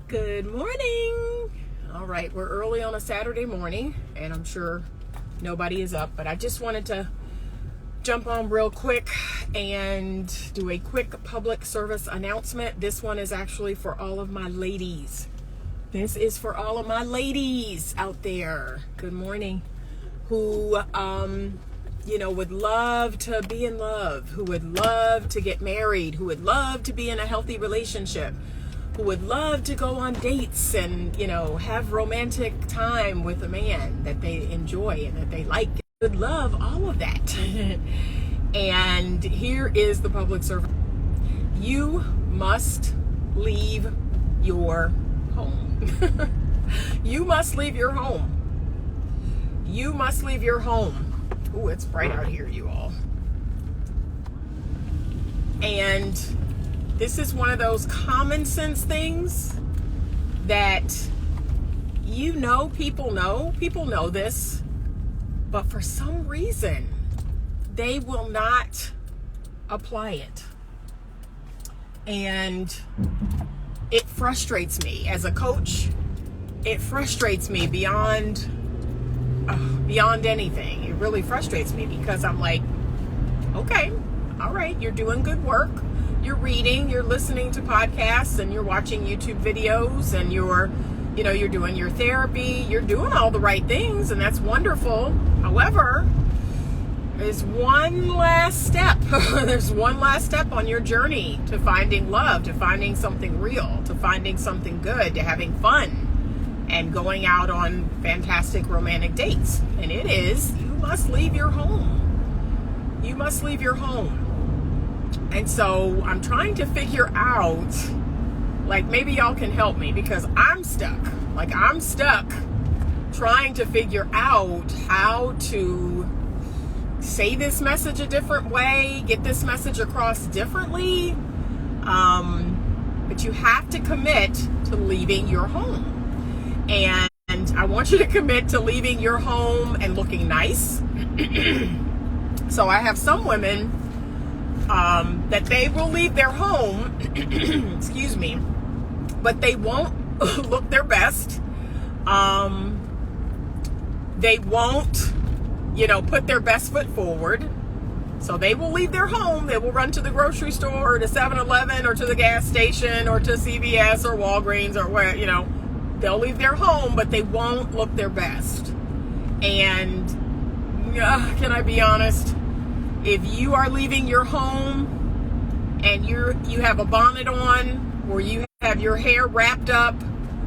Good morning. All right, we're early on a Saturday morning, and I'm sure nobody is up, but I just wanted to jump on real quick and do a quick public service announcement. This one is actually for all of my ladies. This is for all of my ladies out there. Good morning. Who, would love to be in love, who would love to get married, who would love to be in a healthy relationship, who would love to go on dates and, have romantic time with a man that they enjoy and that they like. Would love all of that. And here is the public service. You must leave your home. You must leave your home. You must leave your home. Ooh, it's bright out here, you all. And this is one of those common sense things that people know this, but for some reason they will not apply it. And it frustrates me as a coach. It frustrates me beyond anything. It really frustrates me because I'm like, okay, all right, you're doing good work. You're reading, you're listening to podcasts, and you're watching YouTube videos, and you're doing your therapy. You're doing all the right things, and that's wonderful. However, there's one last step. There's one last step on your journey to finding love, to finding something real, to finding something good, to having fun, and going out on fantastic romantic dates. And it is, you must leave your home. You must leave your home. And so I'm trying to figure out, maybe y'all can help me, because I'm stuck. I'm stuck trying to figure out how to say this message a different way, get this message across differently. But you have to commit to leaving your home. And I want you to commit to leaving your home and looking nice. So I have some women that they will leave their home, excuse me, but they won't look their best. They won't, put their best foot forward. So they will leave their home. They will run to the grocery store or to 7-Eleven or to the gas station or to CVS or Walgreens or where, they'll leave their home, but they won't look their best. And can I be honest? If you are leaving your home and you have a bonnet on, or you have your hair wrapped up,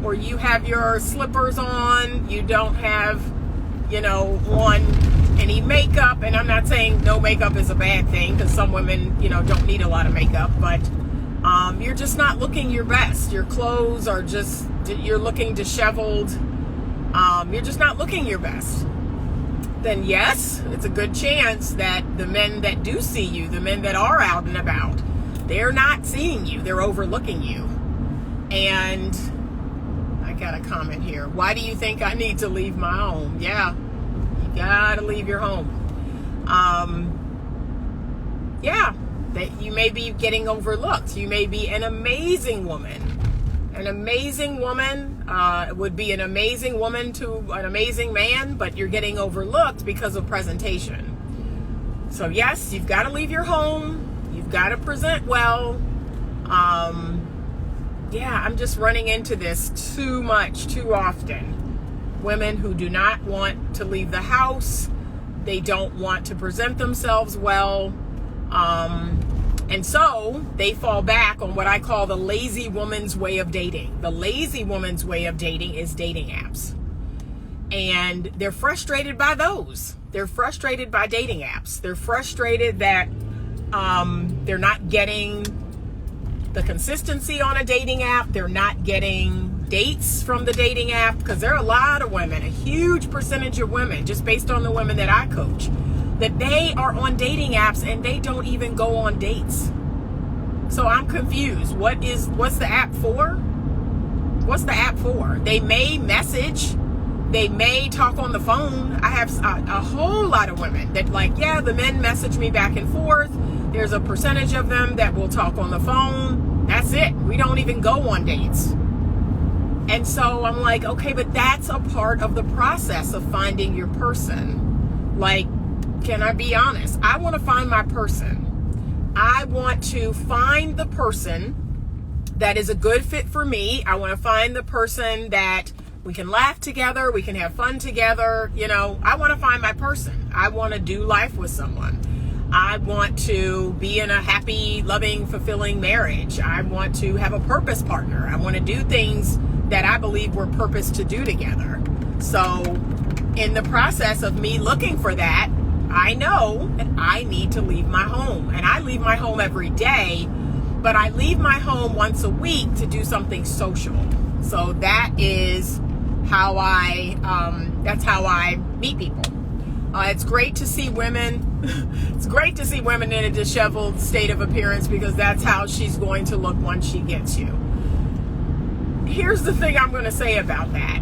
or you have your slippers on, you don't have, on any makeup, and I'm not saying no makeup is a bad thing, because some women, don't need a lot of makeup, but you're just not looking your best. Your clothes are you're looking disheveled. You're just not looking your best. Then yes, it's a good chance that the men that do see you, the men that are out and about, they're not seeing you, they're overlooking you. And I got a comment here. Why do you think I need to leave my home? Yeah, you gotta leave your home. That you may be getting overlooked. You may be an amazing woman. An amazing woman would be an amazing woman to an amazing man, but you're getting overlooked because of presentation. So yes, you've got to leave your home. You've got to present well. I'm just running into this too much, too often. Women who do not want to leave the house. They don't want to present themselves well. And so they fall back on what I call the lazy woman's way of dating. The lazy woman's way of dating is dating apps. And they're frustrated by those. They're frustrated by dating apps. They're frustrated that they're not getting the consistency on a dating app. They're not getting dates from the dating app, because there are a lot of women, a huge percentage of women, just based on the women that I coach, that they are on dating apps and they don't even go on dates. So I'm confused. What's the app for? What's the app for? They may message, they may talk on the phone. I have a whole lot of women that the men message me back and forth. There's a percentage of them that will talk on the phone. That's it. We don't even go on dates. And so I'm like, okay, but that's a part of the process of finding your person. Like, can I be honest? I want to find my person. I want to find the person that is a good fit for me. I want to find the person that we can laugh together, we can have fun together. You know, I want to find my person. I want to do life with someone. I want to be in a happy, loving, fulfilling marriage. I want to have a purpose partner. I want to do things that I believe we're purposed to do together. So in the process of me looking for that, I know that I need to leave my home. And I leave my home every day, but I leave my home once a week to do something social. So that is how that's how I meet people. It's great to see women. It's great to see women in a disheveled state of appearance, because that's how she's going to look once she gets you. Here's the thing I'm going to say about that.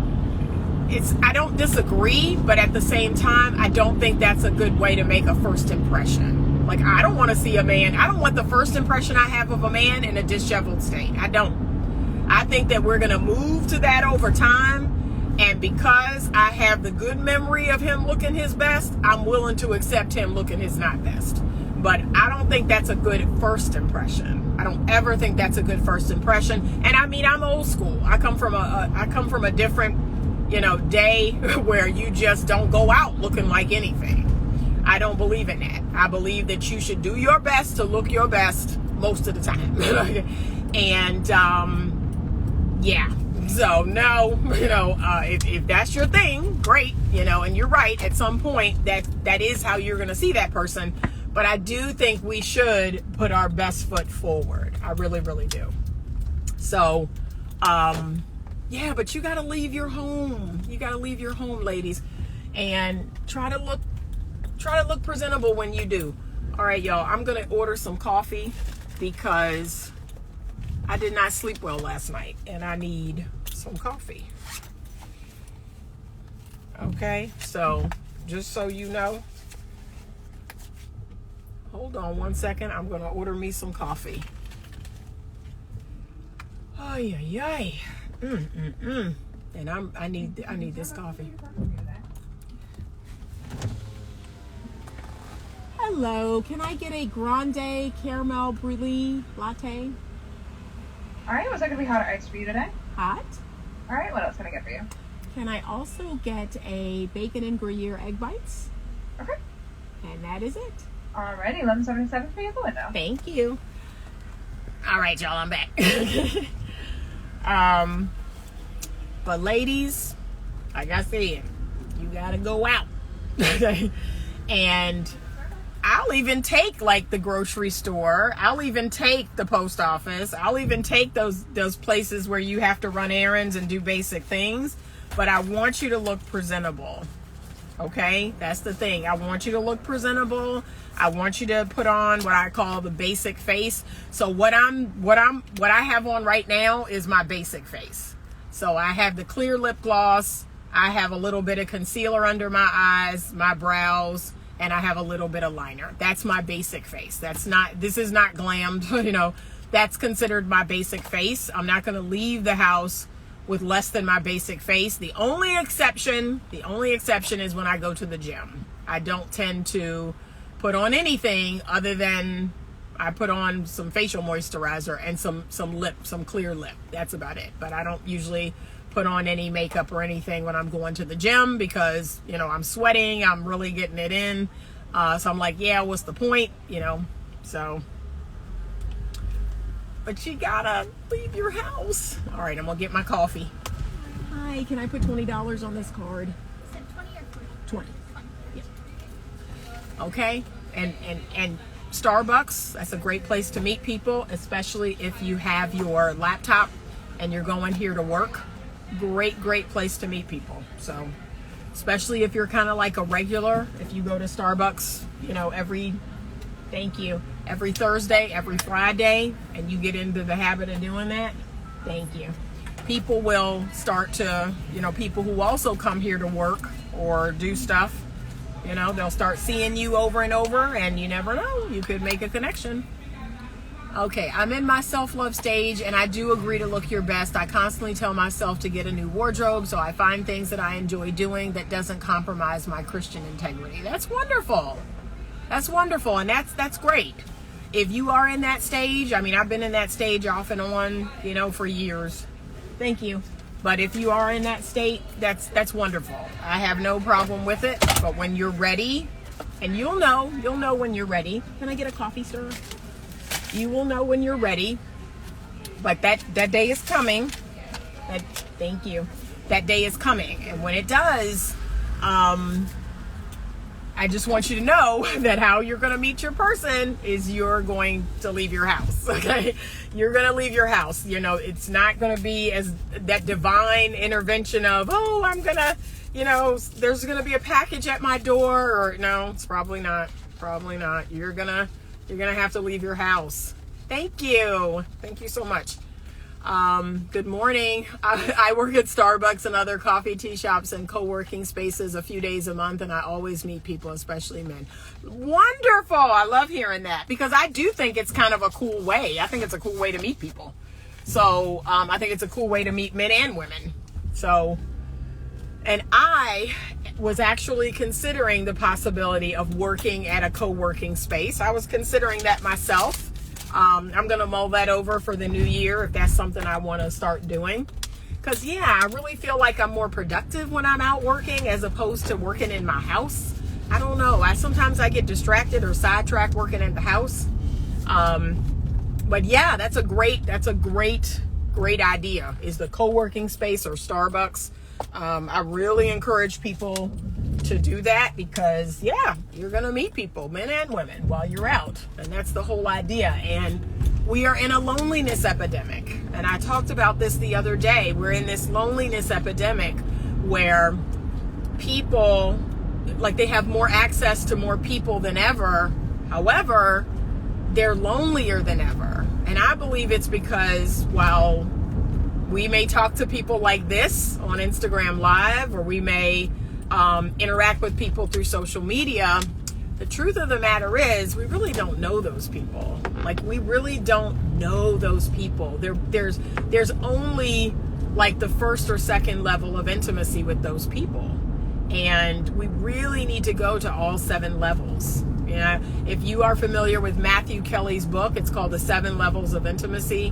I don't disagree, but at the same time, I don't think that's a good way to make a first impression. Like, I don't want to see a man. I don't want the first impression I have of a man in a disheveled state. I don't. I think that we're going to move to that over time. And because I have the good memory of him looking his best, I'm willing to accept him looking his not best. But I don't think that's a good first impression. I don't ever think that's a good first impression. And I mean, I'm old school. I come from a different, day where you just don't go out looking like anything. I don't believe in that. I believe that you should do your best to look your best most of the time. And yeah. So no, if that's your thing, great, and you're right, at some point that is how you're going to see that person. But I do think we should put our best foot forward. I really, really do. So, yeah, but you got to leave your home. You got to leave your home, ladies, and try to look presentable when you do. All right, y'all, I'm going to order some coffee because I did not sleep well last night, and I need some coffee. Okay, so just so you know, hold on one second. I'm going to order me some coffee. Ay, ay, ay. And I need this coffee. Hello, can I get a grande caramel brulee latte? All right, was that going to be hot or iced for you today? Hot. All right, what else can I get for you? Can I also get a bacon and Gruyere egg bites? Okay. And that is it. All righty, 11:77 for you at the window. Thank you. All right, y'all, I'm back. But ladies, like I said, you got to go out. And I'll even take like the grocery store. I'll even take the post office. I'll even take those places where you have to run errands and do basic things. But I want you to look presentable. Okay? That's the thing. I want you to look presentable. I want you to put on what I call the basic face. So what I have on right now is my basic face. So I have the clear lip gloss. I have a little bit of concealer under my eyes, my brows, and I have a little bit of liner. That's my basic face. This is not glammed, that's considered my basic face. I'm not going to leave the house with less than my basic face. The only exception is when I go to the gym. I don't tend to put on anything other than I put on some facial moisturizer and some clear lip. That's about it. But I don't usually put on any makeup or anything when I'm going to the gym because, I'm sweating, I'm really getting it in. So I'm like, yeah, what's the point? So, but you gotta leave your house. All right, I'm gonna get my coffee. Hi, can I put $20 on this card? Is it 20 or 40? 20. Yeah. Okay, and Starbucks, that's a great place to meet people, especially if you have your laptop and you're going here to work. Great place to meet people. So especially if you're kind of like a regular, if you go to Starbucks, every Thursday, every Friday, and you get into the habit of doing that, thank you. People will start to, people who also come here to work or do stuff, they'll start seeing you over and over, and you never know, you could make a connection. Okay, I'm in my self-love stage, and I do agree to look your best. I constantly tell myself to get a new wardrobe, so I find things that I enjoy doing that doesn't compromise my Christian integrity. That's wonderful. That's wonderful, and that's great. If you are in that stage, I mean, I've been in that stage off and on, for years. Thank you. But if you are in that state, that's wonderful. I have no problem with it. But when you're ready, and you'll know when you're ready. Can I get a coffee, sir? You will know when you're ready. But that day is coming. Thank you. That day is coming. And when it does, I just want you to know that how you're going to meet your person is you're going to leave your house, okay? You're going to leave your house. It's not going to be as that divine intervention of, oh, I'm going to, there's going to be a package at my door, or no, it's probably not. Probably not. You're going to have to leave your house. Thank you. Thank you so much. Good morning. I work at Starbucks and other coffee tea shops and co-working spaces a few days a month, and I always meet people, especially men. Wonderful. I love hearing that, because I do think it's kind of a cool way. I think it's a cool way to meet people. So I think it's a cool way to meet men and women. So, and I was actually considering the possibility of working at a co-working space. I was considering that myself. I'm going to mull that over for the new year if that's something I want to start doing. Because, I really feel like I'm more productive when I'm out working as opposed to working in my house. I don't know. Sometimes I get distracted or sidetracked working in the house. But that's a great idea, is the co-working space or Starbucks. I really encourage people to do that, because you're going to meet people, men and women, while you're out. And that's the whole idea. And we are in a loneliness epidemic. And I talked about this the other day. We're in this loneliness epidemic where people, like, they have more access to more people than ever. However, they're lonelier than ever. And I believe it's because, while we may talk to people like this on Instagram Live, or we may interact with people through social media, the truth of the matter is we really don't know those people. Like, we really don't know those people. There's only like the first or second level of intimacy with those people. And we really need to go to all 7 levels. If you are familiar with Matthew Kelly's book, it's called The 7 Levels of Intimacy.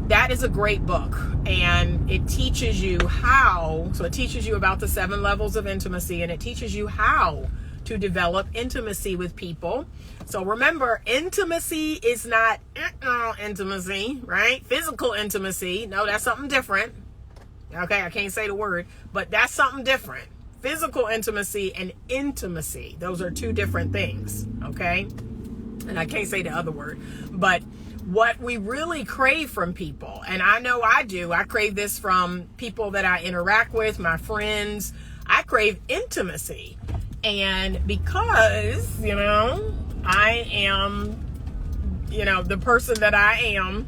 That is a great book, and it teaches you it teaches you about the 7 levels of intimacy, and it teaches you how to develop intimacy with people. So remember, intimacy is not intimacy, right? Physical intimacy. No, that's something different. Okay, I can't say the word, but that's something different. Physical intimacy and intimacy. Those are 2 different things, okay? And I can't say the other word, but what we really crave from people, and I know I do, I crave this from people that I interact with, my friends. I crave intimacy. And because, I am, the person that I am,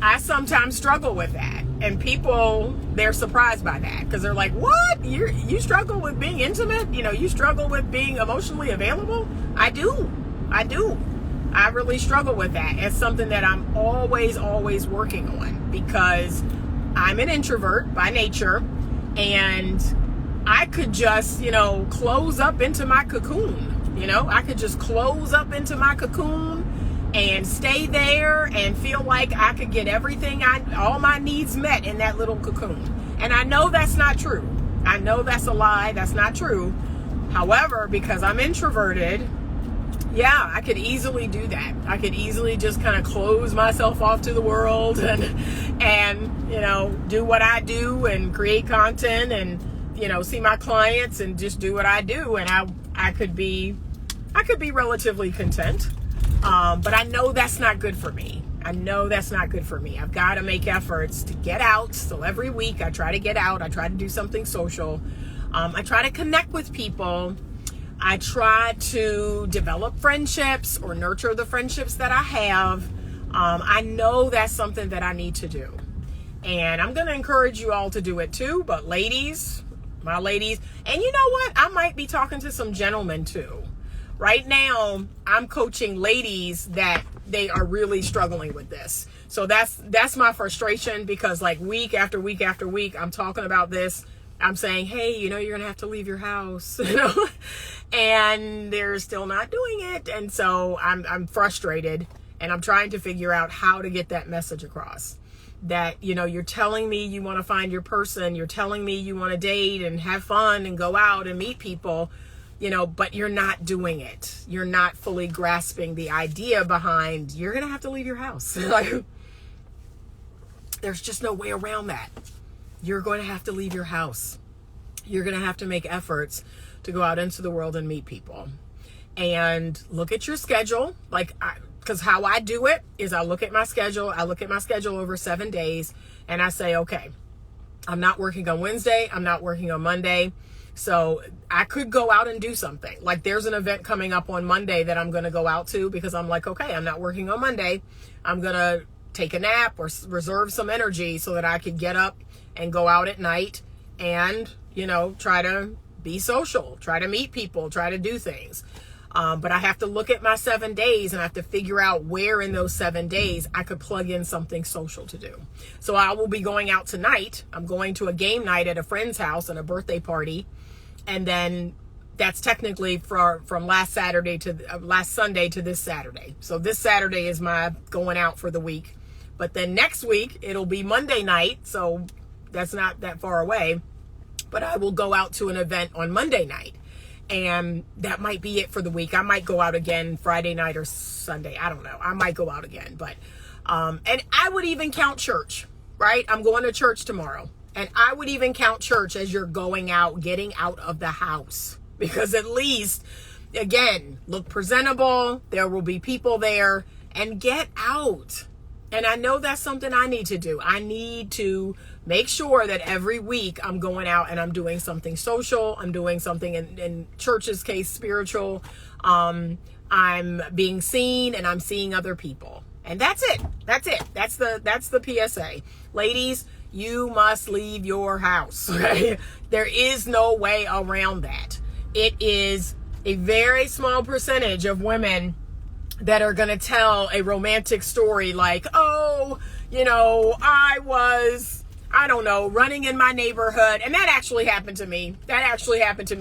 I sometimes struggle with that. And people, they're surprised by that, because they're like, what? You struggle with being intimate? You struggle with being emotionally available? I do. I really struggle with that. It's something that I'm always working on, because I'm an introvert by nature, and I could just, close up into my cocoon. I could just close up into my cocoon and stay there and feel like I could get all my needs met in that little cocoon. And I know that's not true. I know that's a lie. That's not true. However, because I'm introverted, I could easily do that. I could easily just kind of close myself off to the world and do what I do and create content and, see my clients and just do what I do. And I could be relatively content. But I know that's not good for me. I've got to make efforts to get out. So every week I try to get out. I try to do something social. I try to connect with people. I try to develop friendships or nurture the friendships that I have. I know that's something that I need to do. And I'm going to encourage you all to do it too. But my ladies, and you know what? I might be talking to some gentlemen too. right now I'm coaching ladies that they are really struggling with this. So that's my frustration, because like week after week after week, I'm talking about this. I'm saying, hey, you're going to have to leave your house, and they're still not doing it. And so I'm frustrated, and I'm trying to figure out how to get that message across. That, you're telling me you want to find your person. You're telling me you want to date and have fun and go out and meet people, but you're not doing it. You're not fully grasping the idea behind, you're going to have to leave your house. There's just no way around that. You're going to have to leave your house. You're going to have to make efforts to go out into the world and meet people. And look at your schedule. Because how I do it is I look at my schedule. I look at my schedule over 7 days, and I say, okay, I'm not working on Wednesday. I'm not working on Monday. So I could go out and do something. Like there's an event coming up on Monday that I'm going to go out to, because I'm like, okay, I'm not working on Monday. I'm going to take a nap or reserve some energy so that I could get up and go out at night and, try to be social, try to meet people, try to do things. But I have to look at my 7 days, and I have to figure out where in those 7 days I could plug in something social to do. So I will be going out tonight. I'm going to a game night at a friend's house and a birthday party. And then that's technically from last Sunday to this Saturday. So this Saturday is my going out for the week. But then next week, it'll be Monday night. So that's not that far away. But I will go out to an event on Monday night. And that might be it for the week. I might go out again Friday night or Sunday. I don't know. I might go out again. But, and I would even count church, right? I'm going to church tomorrow. And I would even count church as you're going out, getting out of the house. Because at least, again, look presentable. There will be people there. And get out. And I know that's something I need to do. I need to make sure that every week I'm going out and I'm doing something social. I'm doing something in church's case, spiritual. I'm being seen, and I'm seeing other people. And that's it. That's it. That's the PSA. Ladies, you must leave your house. Right? There is no way around that. It is a very small percentage of women that are going to tell a romantic story like, oh, I was, running in my neighborhood. And that actually happened to me.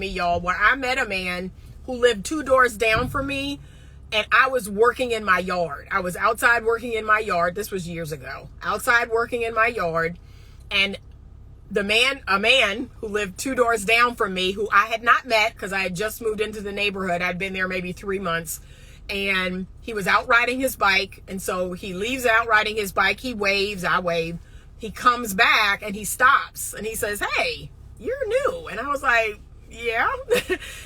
Y'all, where I met a man who lived 2 doors down from me, and I was working in my yard. I was outside working in my yard. This was years ago. Outside working in my yard. And a man who lived 2 doors down from me, who I had not met because I had just moved into the neighborhood. I'd been there maybe 3 months. And he was out riding his bike. And so he leaves out riding his bike. He waves, I wave. He comes back and he stops and he says, hey, you're new. And I was like, yeah.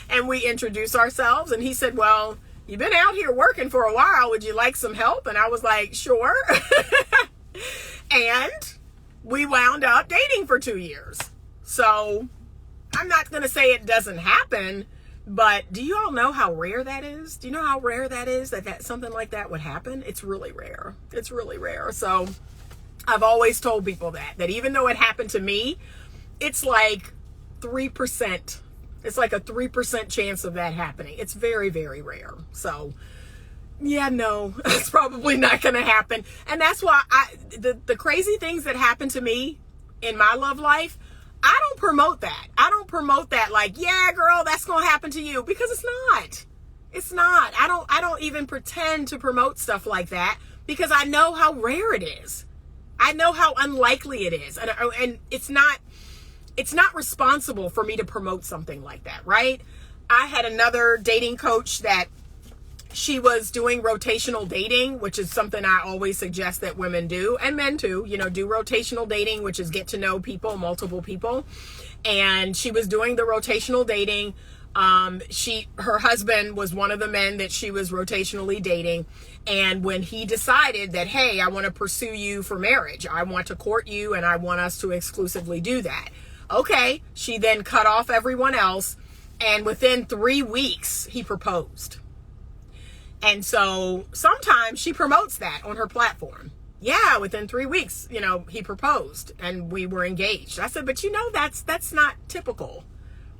And we introduced ourselves. And he said, well, you've been out here working for a while. Would you like some help? And I was like, sure. And we wound up dating for 2 years. So I'm not going to say it doesn't happen. But do you all know how rare that is? Do you know how rare that is, that something like that would happen? It's really rare. It's really rare. So I've always told people that even though it happened to me, it's like 3%. It's like a 3% chance of that happening. It's very, very rare. So yeah, no, it's probably not going to happen. And that's why the crazy things that happen to me in my love life, I don't promote that. I don't promote that like, yeah, girl, that's going to happen to you, because it's not. It's not. I don't even pretend to promote stuff like that, because I know how rare it is. I know how unlikely it is. And it's not responsible for me to promote something like that, right? I had another dating coach that she was doing rotational dating, which is something I always suggest that women do, and men too, do rotational dating, which is get to know people, multiple people. And she was doing the rotational dating. Her husband was one of the men that she was rotationally dating. And when he decided that, hey, I want to pursue you for marriage, I want to court you, and I want us to exclusively do that. Okay. She then cut off everyone else. And within 3 weeks, he proposed. And so sometimes she promotes that on her platform. Yeah, within 3 weeks, he proposed and we were engaged. I said, but that's not typical.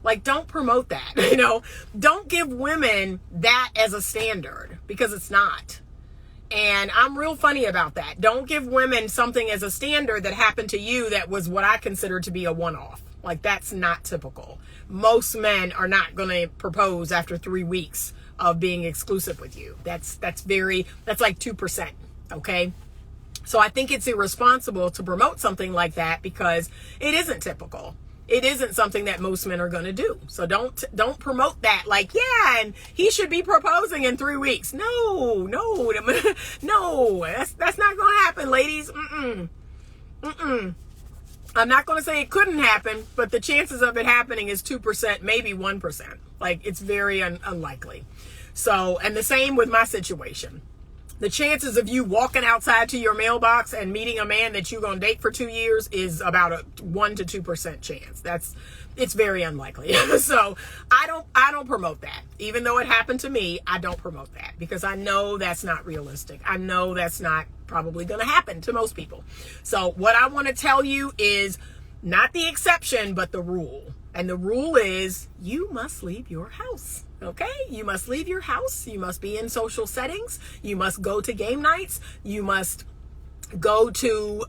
Like, don't promote that, you know? Don't give women that as a standard, because it's not. And I'm real funny about that. Don't give women something as a standard that happened to you that was what I consider to be a one-off. Like, that's not typical. Most men are not going to propose after 3 weeks of being exclusive with you. That's like 2%, okay? So I think it's irresponsible to promote something like that, because it isn't typical. It isn't something that most men are going to do. So don't promote that like, yeah, and he should be proposing in 3 weeks. No, no, that's not going to happen, ladies. I'm not going to say it couldn't happen, but the chances of it happening is 2%, maybe 1%. Like, it's very unlikely. So, and the same with my situation. The chances of you walking outside to your mailbox and meeting a man that you're going to date for 2 years is about a 1 to 2% chance. It's very unlikely. So I don't promote that. Even though it happened to me, I don't promote that, because I know that's not realistic. I know that's not probably going to happen to most people. So what I want to tell you is not the exception, but the rule. And the rule is you must leave your house. Okay, you must leave your house. You must be in social settings. You must go to game nights. You must go to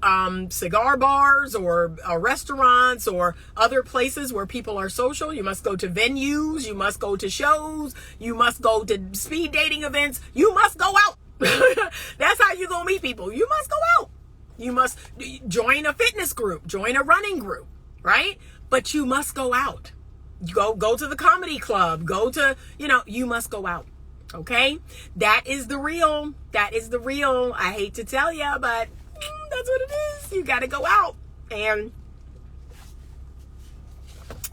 cigar bars or restaurants or other places where people are social. You must go to venues. You must go to shows. You must go to speed dating events. You must go out. That's how you're going to meet people. You must go out. You must join a fitness group, join a running group, right? But you must go out. Go to the comedy club, you must go out. Okay. That is the real. I hate to tell you, but that's what it is. You got to go out, and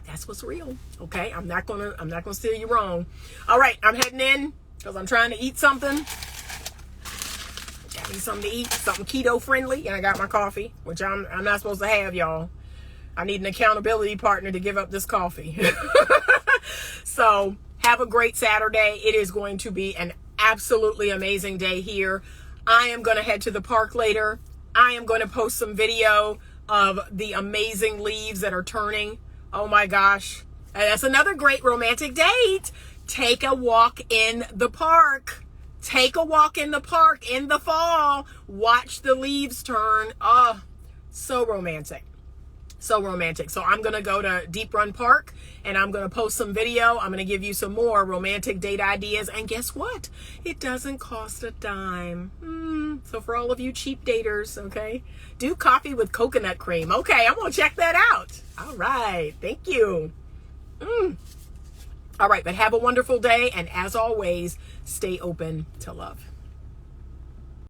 that's what's real. Okay. I'm not going to steer you wrong. All right. I'm heading in because I'm trying to eat something. Got me something to eat, something keto friendly. And I got my coffee, which I'm not supposed to have, y'all. I need an accountability partner to give up this coffee. So have a great Saturday. It is going to be an absolutely amazing day here. I am going to head to the park later. I am going to post some video of the amazing leaves that are turning. Oh my gosh. That's another great romantic date. Take a walk in the park. Take a walk in the park in the fall. Watch the leaves turn. Oh, so romantic. So romantic. So I'm going to go to Deep Run Park and I'm going to post some video. I'm going to give you some more romantic date ideas. And guess what? It doesn't cost a dime. So for all of you cheap daters, okay, do coffee with coconut cream. Okay, I'm going to check that out. All right. Thank you. All right. But have a wonderful day. And as always, stay open to love.